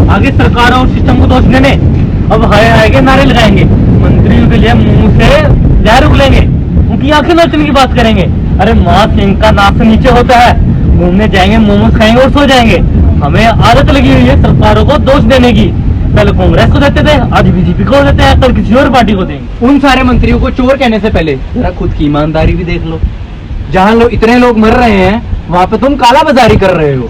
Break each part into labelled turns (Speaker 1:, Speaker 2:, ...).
Speaker 1: आगे सरकार और सिस्टम को दोष देने। अब हाय हाय के नारे लगाएंगे, मंत्रियों के लिए मुंह से जहर उगलेंगे, उनकी आंखें नोचने की बात करेंगे। अरे मास्क इनका नाक से नीचे होता है, घूमने जाएंगे, मोमोज खाएंगे और सो जाएंगे। हमें आदत लगी हुई है सरकारों को दोष देने की। पहले कांग्रेस को देते थे, आज बीजेपी को देते हैं, कल किसी और पार्टी को देंगे।
Speaker 2: उन सारे मंत्रियों को चोर कहने से पहले जरा खुद की ईमानदारी भी देख लो। जहाँ इतने लोग मर रहे हैं वहां पे तुम काला बाजारी कर रहे हो।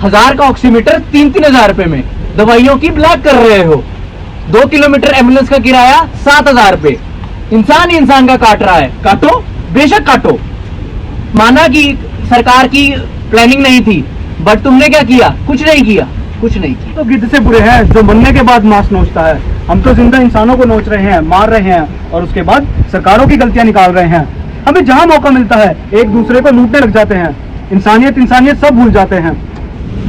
Speaker 2: 1000 का ऑक्सीमीटर 3-3 हजार रुपए में, दवाइयों की ब्लैक कर रहे हो। 2 किलोमीटर एम्बुलेंस का किराया 7,000 रुपए। इंसान ही इंसान का काट रहा है, काटो, बेशक काटो। माना कि सरकार की प्लानिंग नहीं थी, बट तुमने क्या किया? कुछ नहीं किया, कुछ नहीं किया।
Speaker 3: तो गिद्ध से बुरे हैं जो मरने के बाद मांस नोचता है। हम तो जिंदा इंसानों को नोच रहे हैं, मार रहे हैं और उसके बाद सरकारों की गलतियां निकाल रहे हैं। हमें जहां मौका मिलता है एक दूसरे को लूटने लग जाते हैं। इंसानियत सब भूल जाते हैं।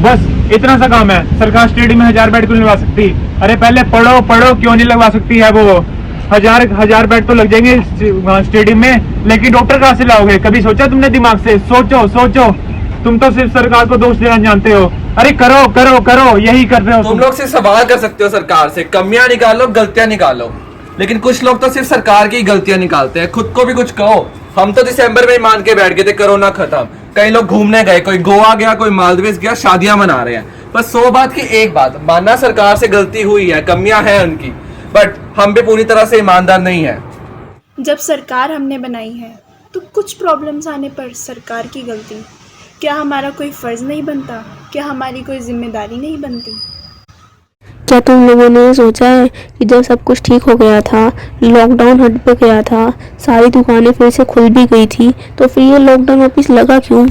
Speaker 4: बस इतना सा काम है। सरकार स्टेडियम में 1000 बेड क्यों नहीं लगवा सकती? अरे पहले पढ़ो क्यों नहीं लगवा सकती है वो? हजार बेड तो लग जाएंगे स्टेडियम में, लेकिन डॉक्टर कहाँ से लाओगे? कभी सोचा तुमने दिमाग से? सोचो। तुम तो सिर्फ सरकार को दोष देना जानते हो। अरे करो, यही कर रहे हो
Speaker 5: तुम लोग सिर्फ सवाल कर सकते हो सरकार से, कमियां निकालो, गलतियां निकालो, लेकिन कुछ लोग तो सिर्फ सरकार की गलतियां निकालते हैं। खुद को भी कुछ कहो। हम तो दिसंबर में मान के बैठ गए थे कोरोना खत्म, कई लोग घूमने गए, कोई गोवा गया, कोई मालदीव्स गया, शादियां मना रहे हैं। बस 100 बात की एक बात, मानना सरकार से गलती हुई है, कमियां हैं उनकी, बट हम भी पूरी तरह से ईमानदार नहीं है।
Speaker 6: जब सरकार हमने बनाई है तो कुछ प्रॉब्लम्स आने पर सरकार की गलती, क्या हमारा कोई फ़र्ज़ नहीं बनता? क्या हमारी कोई जिम्मेदारी नहीं बनती?
Speaker 7: क्या तुम लोगों ने सोचा है कि जब सब कुछ ठीक हो गया था, लॉकडाउन हट पे गया था, सारी दुकानें फिर से खुल भी गई थी, तो फिर ये लॉकडाउन वापिस लगा क्यों?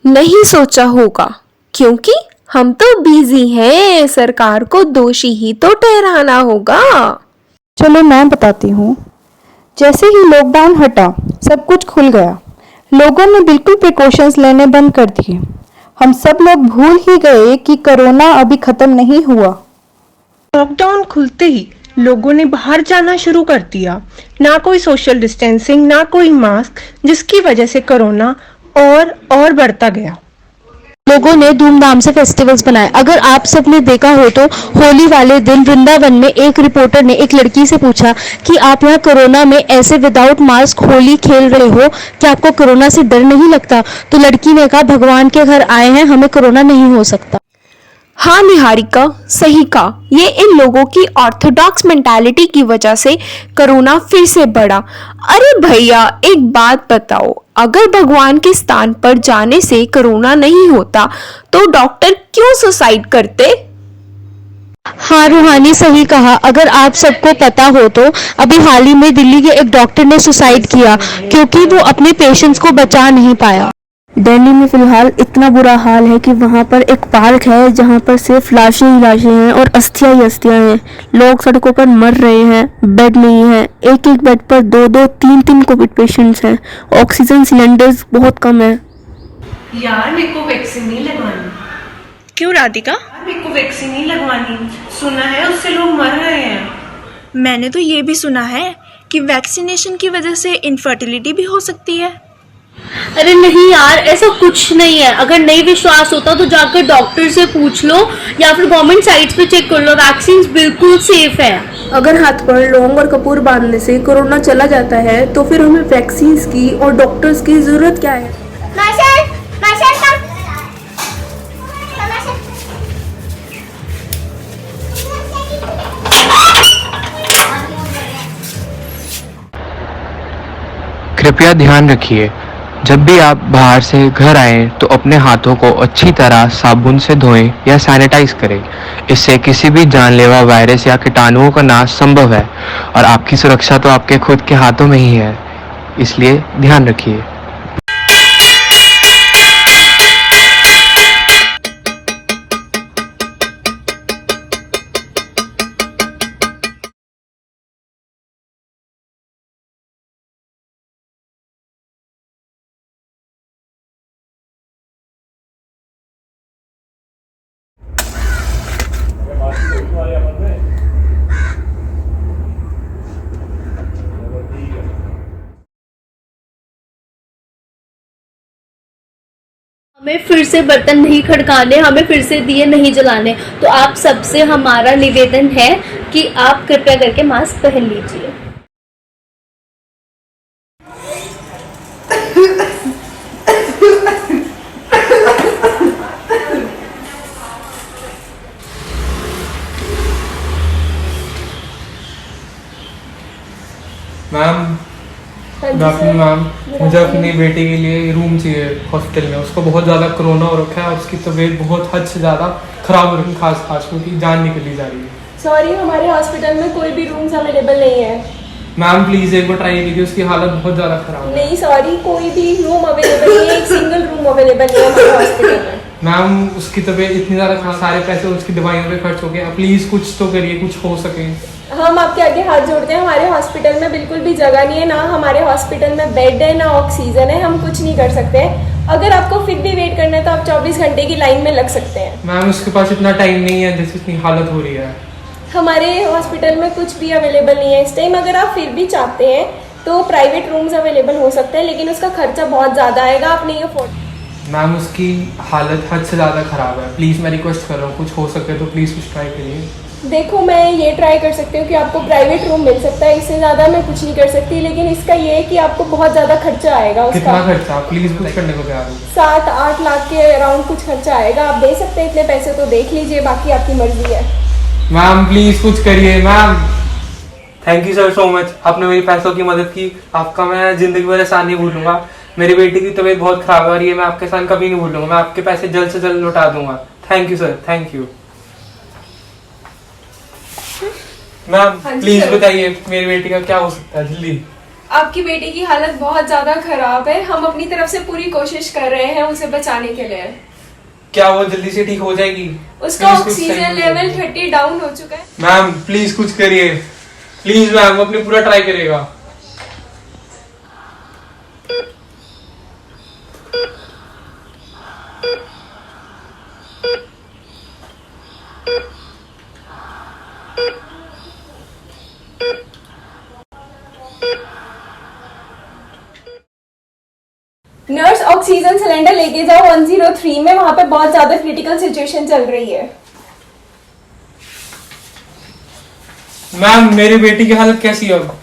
Speaker 8: नहीं सोचा होगा, क्योंकि हम तो बिजी हैं। सरकार को दोषी ही तो ठहराना होगा।
Speaker 9: चलो मैं बताती हूँ। जैसे ही लॉकडाउन हटा, सब कुछ खुल गया, लोगों ने बिल्कुल प्रिकॉशंस लेने बंद कर दिए। हम सब लोग भूल ही गए कि कोरोना अभी खत्म नहीं हुआ।
Speaker 10: लॉकडाउन खुलते ही लोगों ने बाहर जाना शुरू कर दिया। ना कोई सोशल डिस्टेंसिंग, ना कोई मास्क, जिसकी वजह से कोरोना और बढ़ता गया।
Speaker 7: लोगों ने धूमधाम से फेस्टिवल्स बनाए। अगर आप सबने देखा हो तो होली वाले दिन वृंदावन में एक रिपोर्टर ने एक लड़की से पूछा कि आप यहाँ कोरोना में ऐसे विदाउट मास्क होली खेल रहे हो, क्या आपको कोरोना से डर नहीं लगता? तो लड़की ने कहा, भगवान के घर आए हैं, हमें कोरोना नहीं हो सकता।
Speaker 8: हाँ निहारिका, सही कहा। ये इन लोगों की ऑर्थोडॉक्स मेंटालिटी की वजह से कोरोना फिर से बढ़ा। अरे भैया एक बात बताओ, अगर भगवान के स्थान पर जाने से कोरोना नहीं होता तो डॉक्टर क्यों सुसाइड करते?
Speaker 7: हाँ रूहानी सही कहा। अगर आप सबको पता हो तो अभी हाल ही में दिल्ली के एक डॉक्टर ने सुसाइड किया क्योंकि वो अपने पेशेंट्स को बचा नहीं पाया। दिल्ली में फिलहाल इतना बुरा हाल है कि वहाँ पर एक पार्क है जहाँ पर सिर्फ लाशें ही लाशें हैं और अस्थियां ही अस्थियां हैं। लोग सड़कों पर मर रहे हैं, बेड नहीं है, एक बेड पर 2-2, 3-3 कोविड पेशेंट्स हैं। ऑक्सीजन सिलेंडर्स बहुत कम है।
Speaker 11: यार मेरे को वैक्सीन नहीं लगवानी।
Speaker 6: क्यों राधिका?
Speaker 11: मेरे को वैक्सीन नहीं लगवानी, सुना है उससे लोग मर रहे हैं।
Speaker 6: मैंने तो ये भी सुना है कि वैक्सीनेशन की वजह से इनफर्टिलिटी भी हो सकती है।
Speaker 12: अरे नहीं यार, ऐसा कुछ नहीं है। अगर नहीं विश्वास होता तो जाकर डॉक्टर से पूछ लो या फिर गवर्नमेंट साइट्स पे चेक कर लो। वैक्सीन बिल्कुल सेफ है।
Speaker 7: अगर हाथ पर लौंग और कपूर बांधने से कोरोना चला जाता है तो फिर हमें वैक्सीन की और डॉक्टर्स की जरूरत क्या है?
Speaker 13: कृपया ध्यान रखिए, जब भी आप बाहर से घर आएं तो अपने हाथों को अच्छी तरह साबुन से धोएं या सैनिटाइज करें। इससे किसी भी जानलेवा वायरस या कीटाणुओं का नाश संभव है और आपकी सुरक्षा तो आपके खुद के हाथों में ही है, इसलिए ध्यान रखिए।
Speaker 12: हमें फिर से बर्तन नहीं खड़काने, हमें फिर से दिए नहीं जलाने। तो आप सबसे हमारा निवेदन है कि आप कृपया करके मास्क पहन लीजिए।
Speaker 13: Ma'am, good afternoon ma'am. मुझे अपनी बेटी के लिए रूम चाहिए हॉस्पिटल में। उसको बहुत ज़्यादा कोरोना हो रखा है, उसकी तबीयत बहुत हद से ज़्यादा ख़राब हो रही है, खास क्योंकि जान निकली जा रही है।
Speaker 6: सॉरी, हमारे हॉस्पिटल में कोई भी रूम्स अवेलेबल नहीं है।
Speaker 13: मैम प्लीज़ एक बार ट्राई कीजिए, उसकी हालत बहुत ज़्यादा ख़राब है।
Speaker 6: नहीं सॉरी, कोई भी रूम अवेलेबल नहीं है, एक सिंगल रूम अवेलेबल नहीं है हमारे हॉस्पिटल में।
Speaker 13: मैम उसकी तबीयत इतनी ज़्यादा खराब, सारे पैसे उसकी दवाइयों पे खर्च हो गए। प्लीज़ कुछ तो करिए, कुछ हो सके।
Speaker 6: हम आपके आगे हाथ जोड़ते हैं, हमारे हॉस्पिटल में बिल्कुल भी जगह नहीं है, ना हमारे हॉस्पिटल में बेड है, ना ऑक्सीजन है, हम कुछ नहीं कर सकते। अगर आपको फिर भी वेट करना है तो आप 24 घंटे की लाइन में लग सकते हैं।
Speaker 13: मैम उसके पास इतना टाइम नहीं है, जैसे इतनी हालत हो रही है।
Speaker 6: हमारे हॉस्पिटल में कुछ भी अवेलेबल नहीं है इस टाइम। अगर आप फिर भी चाहते हैं तो प्राइवेट रूम्स अवेलेबल हो सकते हैं, लेकिन उसका खर्चा बहुत ज़्यादा आएगा, आप नहीं अफोर्ड।
Speaker 13: मैम उसकी हालत हद से ज़्यादा ख़राब है, प्लीज़ मैं रिक्वेस्ट कर रहा हूँ, कुछ हो सके तो प्लीज़ कुछ ट्राई करिए।
Speaker 6: देखो, मैं ये ट्राई कर सकती हूँ कि आपको प्राइवेट रूम मिल सकता है, इससे ज़्यादा मैं कुछ नहीं कर सकती, लेकिन इसका ये है कि आपको बहुत ज़्यादा खर्चा आएगा। उसका
Speaker 13: कितना खर्चा? प्लीज़ कुछ करने को तैयार हूँ।
Speaker 6: 7-8 लाख के अराउंड कुछ खर्चा आएगा। आप दे सकते हैं इतने पैसे तो देख लीजिए, बाकी आपकी मर्जी है।
Speaker 13: मैम प्लीज़ कुछ करिए ma'am. Thank you sir so much, आपने मेरी पैसों की मदद की, आपका मैं ज़िंदगी भर एहसान नहीं भूलूंगा। मेरी बेटी की तबीयत बहुत ख़राब है और ये मैं आपके साथ कभी नहीं भूलूंगा। मैं आपके पैसे जल्द से जल्द लौटा दूंगा। Thank you sir, thank you. Ma'am please बताइए मेरी बेटी का क्या हो सकता है जल्दी।
Speaker 6: आपकी बेटी की हालत बहुत ज्यादा खराब है, हम अपनी तरफ से पूरी कोशिश कर रहे हैं उसे बचाने के लिए।
Speaker 13: क्या वो जल्दी से ठीक हो जाएगी?
Speaker 6: उसका ऑक्सीजन लेवल 30 डाउन हो चुका है।
Speaker 13: मैम प्लीज कुछ करिए, प्लीज मैम, अपने पूरा ट्राई करेगा।
Speaker 6: नर्स ऑक्सीजन सिलेंडर लेके जाओ 103 में, वहां पे बहुत ज्यादा क्रिटिकल सिचुएशन चल रही है।
Speaker 13: मैम मेरी बेटी की हालत कैसी है अब?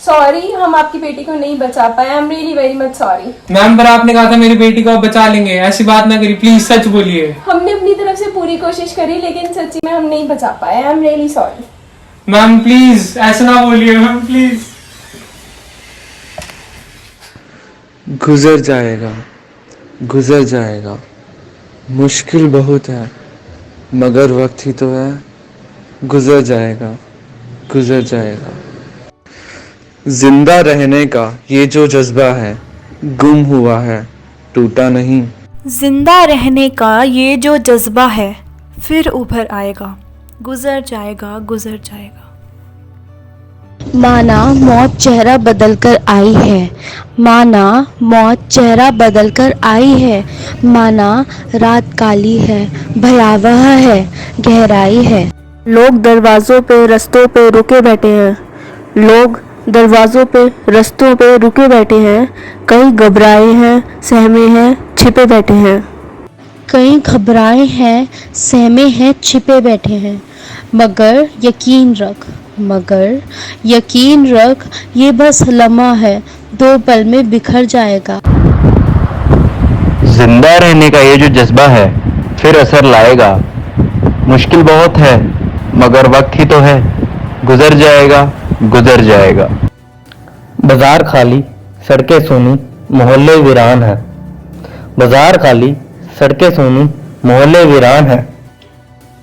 Speaker 6: सॉरी, हम आपकी बेटी को नहीं बचा पाए। I am really very much sorry.
Speaker 13: Ma'am पर आपने कहा था मेरी बेटी को आप बचा लेंगे, ऐसी बात ना करिए, प्लीज सच बोलिए।
Speaker 6: हमने अपनी तरफ से पूरी कोशिश करी, लेकिन सच्ची में हम नहीं बचा पाए। I am really sorry.
Speaker 13: Ma'am please ऐसा ना बोलिए मैम, प्लीज।
Speaker 14: गुजर जाएगा, गुजर जाएगा, मुश्किल बहुत है मगर वक्त ही तो है, गुजर जाएगा, गुजर जाएगा। जिंदा रहने का ये जो जज्बा है गुम हुआ है, टूटा नहीं।
Speaker 7: जिंदा रहने का ये जो जज्बा है फिर उभर आएगा, गुजर जाएगा, गुजर जाएगा।
Speaker 9: माना मौत चेहरा बदल कर आई है, माना मौत चेहरा बदल कर आई है, माना रात काली है, भयावह है, गहराई है।
Speaker 7: लोग दरवाज़ों पे रस्तों पे रुके बैठे हैं, लोग दरवाज़ों पे रस्तों पे रुके बैठे हैं, कई घबराए हैं, सहमे हैं, छिपे बैठे हैं।
Speaker 9: कई घबराए हैं, सहमे हैं, छिपे बैठे हैं। मगर यकीन रख, मगर यकीन रख, ये बस लम्हा है, 2 पल में बिखर जाएगा।
Speaker 15: जिंदा रहने का ये जो जज्बा है फिर असर लाएगा, मुश्किल बहुत है मगर वक्त ही तो है, गुजर जाएगा, गुजर जाएगा। बाजार खाली, सड़कें सूनी, मोहल्ले वीरान है। बाजार खाली, सड़कें सूनी, मोहल्ले वीरान है।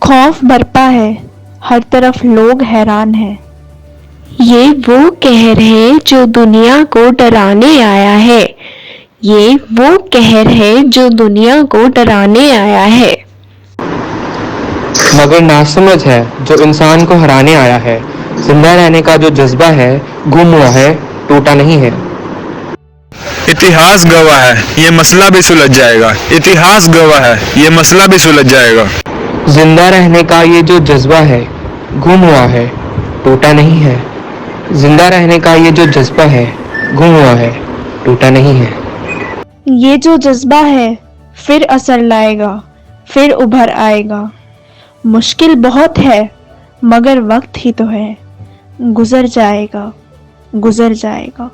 Speaker 7: खौफ बरपा है, हर तरफ लोग हैरान हैं।
Speaker 8: ये वो कहर है जो दुनिया को डराने आया है, ये वो कहर है जो दुनिया को डराने आया है।
Speaker 13: मगर नासमझ है जो इंसान को हराने आया है, जिंदा रहने का जो जज्बा है गुम हुआ है, टूटा नहीं है।
Speaker 16: इतिहास गवाह है, ये मसला भी सुलझ जाएगा, इतिहास गवाह है, ये मसला भी सुलझ जाएगा।
Speaker 13: जिंदा रहने का ये जो जज्बा है गुम हुआ है, टूटा नहीं है। जिंदा रहने का ये जो जज्बा है गुम हुआ है, टूटा नहीं है।
Speaker 7: ये जो जज्बा है
Speaker 8: फिर असर लाएगा, फिर उभर आएगा। मुश्किल बहुत है मगर वक्त ही तो है, गुजर जाएगा, गुजर जाएगा।